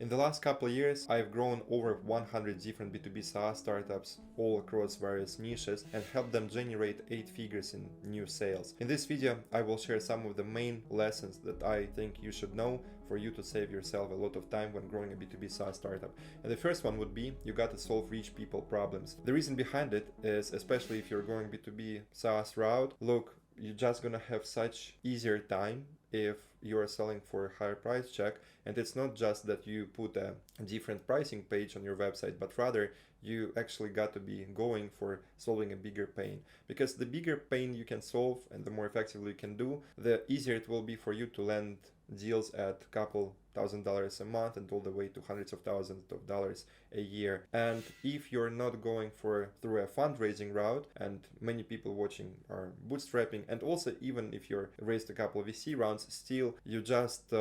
In the last couple of years, I've grown over 100 different B2B SaaS startups all across various niches and helped them generate 8 figures in new sales. In this video, I will share some of the main lessons that I think you should know for you to save yourself a lot of time when growing a B2B SaaS startup. And the first one would be you got to solve rich people problems. The reason behind it is, especially if you're going B2B SaaS route, look, you're just gonna have such easier time if you are selling for a higher price check. And it's not just that you put a different pricing page on your website, but rather you actually got to be going for solving a bigger pain, because the bigger pain you can solve and the more effectively you can do, the easier it will be for you to land deals at a couple $1,000 a month and all the way to hundreds of thousands of dollars a year. And if you're not going through a fundraising route, and many people watching are bootstrapping, and also even if you're raised a couple of VC rounds, still you just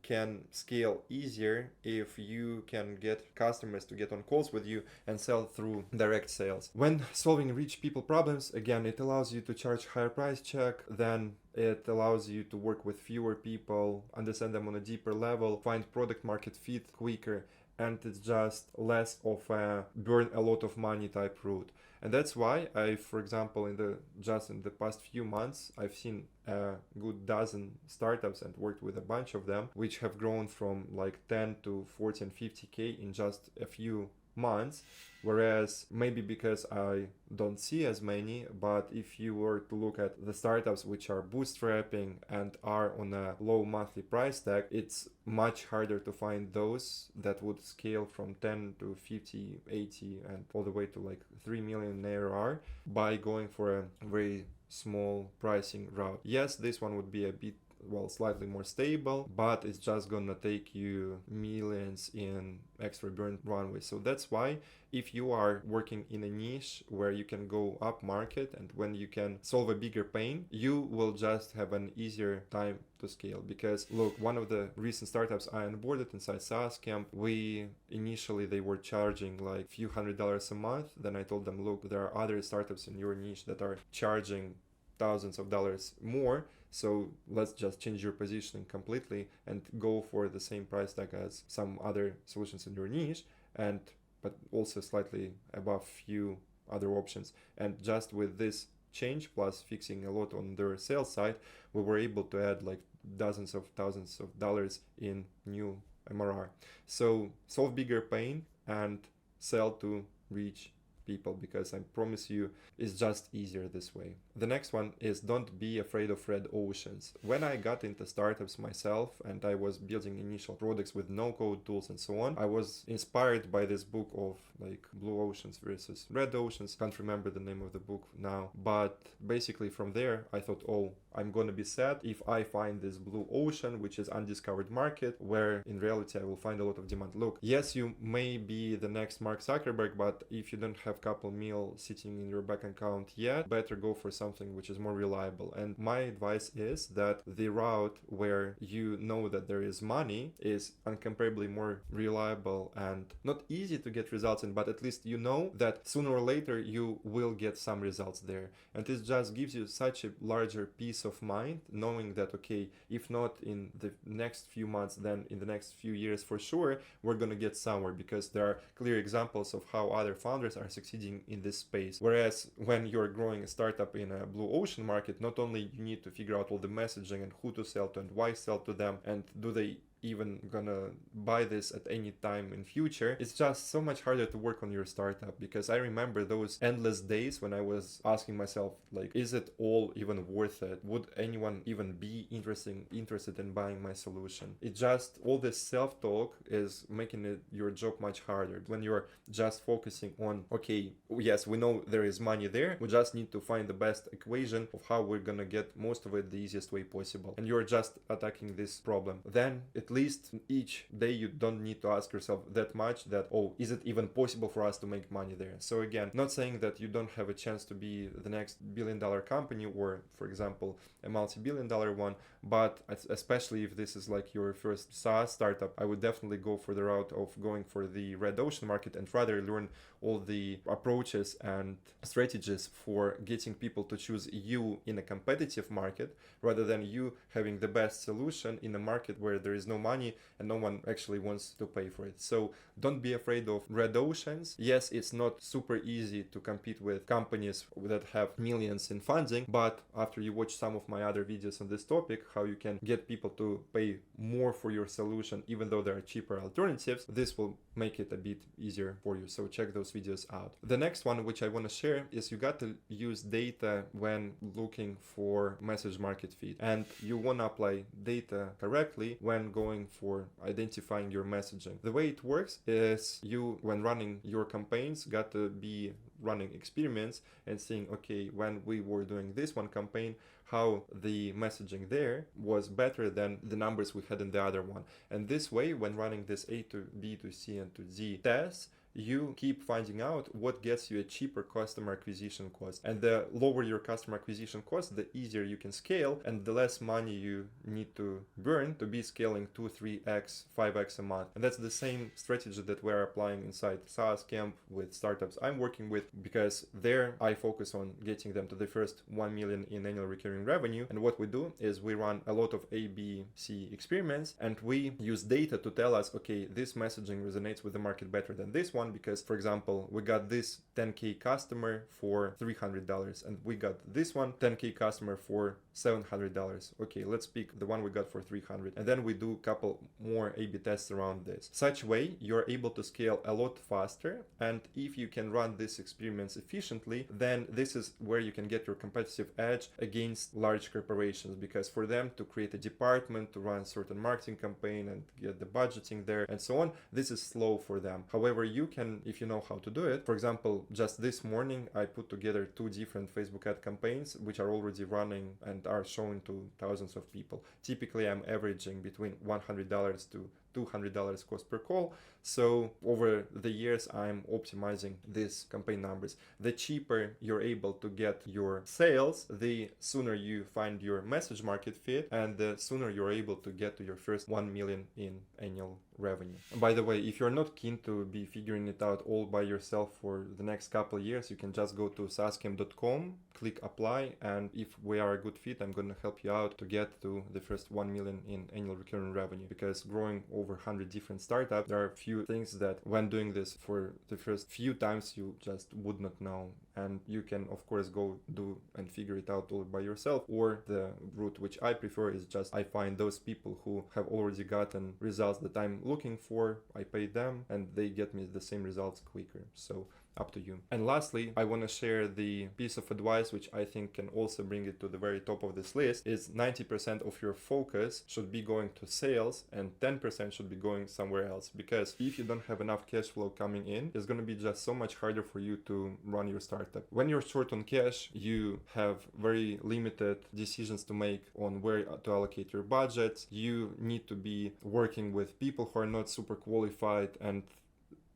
can scale easier if you can get customers to get on calls with you and sell through direct sales. When solving rich people problems, again, it allows you to charge higher price check, then it allows you to work with fewer people, understand them on a deeper level, find product market fit quicker, and it's just less of a burn a lot of money type route. And that's why for example, in the past few months, I've seen a good dozen startups and worked with a bunch of them, which have grown from like 10 to 40 and 50K in just a few months. Whereas maybe because I don't see as many, but if you were to look at the startups which are bootstrapping and are on a low monthly price tag, it's much harder to find those that would scale from 10 to 50, 80 and all the way to like 3 million ARR by going for a very small pricing route. Yes, this one would be a bit slightly more stable, but it's just gonna take you millions in extra burn runway. So that's why if you are working in a niche where you can go up market and when you can solve a bigger pain, you will just have an easier time to scale. Because look, one of the recent startups I onboarded inside SaaS Camp, they were charging like a few $100s a month. Then I told them, look, there are other startups in your niche that are charging thousands of dollars more, so let's just change your positioning completely and go for the same price tag as some other solutions in your niche, but also slightly above few other options. And just with this change plus fixing a lot on their sales side, we were able to add like dozens of thousands of dollars in new MRR. So solve bigger pain and sell to reach people, because I promise you it's just easier this way. The next one is don't be afraid of red oceans. When I got into startups myself and I was building initial products with no code tools and so on, I was inspired by this book of like blue oceans versus red oceans. Can't remember the name of the book now, but basically from there I thought, oh, I'm gonna be sad if I find this blue ocean, which is undiscovered market, where in reality I will find a lot of demand. Look, yes, you may be the next Mark Zuckerberg, but if you don't have couple mil sitting in your bank account yet, better go for something which is more reliable. And my advice is that the route where you know that there is money is incomparably more reliable and not easy to get results in, but at least you know that sooner or later you will get some results there. And it just gives you such a larger peace of mind knowing that, okay, if not in the next few months, then in the next few years for sure we're gonna get somewhere, because there are clear examples of how other founders are succeeding in this space. Whereas when you're growing a startup in a blue ocean market, not only you need to figure out all the messaging and who to sell to and why sell to them and do they even gonna buy this at any time in future, it's just so much harder to work on your startup. Because I remember those endless days when I was asking myself, like, is it all even worth it? Would anyone even be interested in buying my solution? It just, all this self-talk is making your job much harder when you're just focusing on, okay, yes, we know there is money there, we just need to find the best equation of how we're gonna get most of it the easiest way possible, and you're just attacking this problem. Then at least each day you don't need to ask yourself that much that, oh, is it even possible for us to make money there? So again, not saying that you don't have a chance to be the next billion-dollar company or, for example, a multi-billion-dollar one, but especially if this is like your first SaaS startup, I would definitely go for the route of going for the red ocean market and rather learn all the approaches and strategies for getting people to choose you in a competitive market, rather than you having the best solution in a market where there is no no money and no one actually wants to pay for it. So don't be afraid of red oceans. Yes, it's not super easy to compete with companies that have millions in funding, but after you watch some of my other videos on this topic, how you can get people to pay more for your solution even though there are cheaper alternatives, this will make it a bit easier for you. So check those videos out. The next one which I want to share is you got to use data when looking for message market fit, and you want to apply data correctly when going for identifying your messaging. The way it works is you, when running your campaigns, got to be running experiments and seeing, okay, when we were doing this one campaign, how the messaging there was better than the numbers we had in the other one. And this way, when running this A to B to C and to Z tests, you keep finding out what gets you a cheaper customer acquisition cost. And the lower your customer acquisition cost, the easier you can scale and the less money you need to burn to be scaling 2, 3x, 5x a month. And that's the same strategy that we're applying inside SaaS Camp with startups I'm working with, because there I focus on getting them to the first 1 million in annual recurring revenue. And what we do is we run a lot of A, B, C experiments, and we use data to tell us, okay, this messaging resonates with the market better than this one, because, for example, we got this 10K customer for $300 and we got this one 10K customer for $700. Okay, let's pick the one we got for 300, and then we do a couple more A/B tests around this. Such way you're able to scale a lot faster, and if you can run these experiments efficiently, then this is where you can get your competitive edge against large corporations, because for them to create a department to run certain marketing campaign and get the budgeting there and so on, this is slow for them. However, you can, if you know how to do it. For example, just this morning I put together 2 different Facebook ad campaigns which are already running and are showing to thousands of people. Typically I'm averaging between $100 to $200 cost per call. So over the years, I'm optimizing these campaign numbers. The cheaper you're able to get your sales, the sooner you find your message market fit, and the sooner you're able to get to your first 1 million in annual revenue. By the way, if you're not keen to be figuring it out all by yourself for the next couple of years, you can just go to saascamp.com, click apply, and if we are a good fit, I'm going to help you out to get to the first 1 million in annual recurring revenue. Because growing over 100 different startups, there are a few things that when doing this for the first few times you just would not know, and you can of course go do and figure it out all by yourself, or the route which I prefer is just I find those people who have already gotten results that I'm looking for, I pay them and they get me the same results quicker. So up to you. And lastly, I want to share the piece of advice which I think can also bring it to the very top of this list, is 90% of your focus should be going to sales and 10% should be going somewhere else. Because if you don't have enough cash flow coming in, it's going to be just so much harder for you to run your startup. When you're short on cash, you have very limited decisions to make on where to allocate your budget. You need to be working with people who are not super qualified, and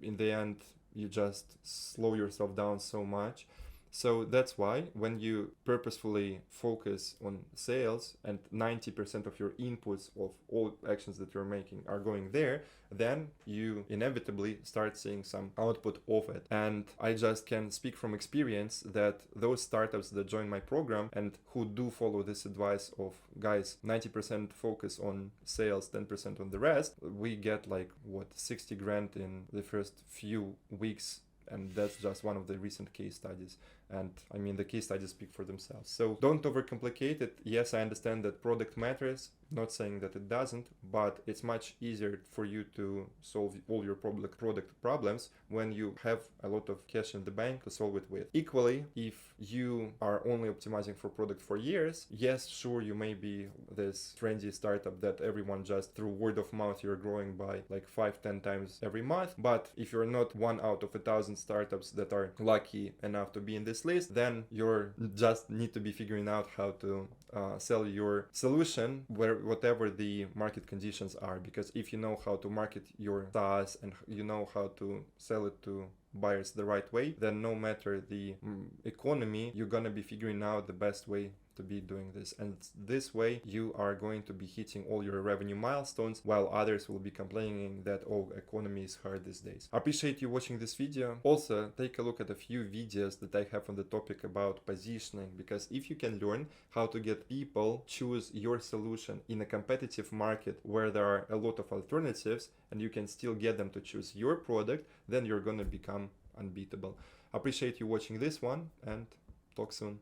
in the end you just slow yourself down so much. So that's why when you purposefully focus on sales and 90% of your inputs of all actions that you're making are going there, then you inevitably start seeing some output of it. And I just can speak from experience that those startups that join my program and who do follow this advice of, guys, 90% focus on sales, 10% on the rest, we get like 60 grand in the first few weeks. And that's just one of the recent case studies. And I mean, the case studies speak for themselves. So don't overcomplicate it. Yes, I understand that product matters. Not saying that it doesn't, but it's much easier for you to solve all your product problems when you have a lot of cash in the bank to solve it with. Equally, if you are only optimizing for product for years, yes, sure, you may be this trendy startup that everyone just through word of mouth, you're growing by like 5-10 times every month. But if you're not 1 out of 1,000 startups that are lucky enough to be in this list, then you're just need to be figuring out how to sell your solution whatever the market conditions are. Because if you know how to market your SaaS and you know how to sell it to buyers the right way, then no matter the economy, you're gonna be figuring out the best way to be doing this. And this way you are going to be hitting all your revenue milestones while others will be complaining that, oh, economy is hard these days. I appreciate you watching this video. Also, take a look at a few videos that I have on the topic about positioning, because if you can learn how to get people choose your solution in a competitive market where there are a lot of alternatives and you can still get them to choose your product, then you're going to become unbeatable. I appreciate you watching this one and talk soon.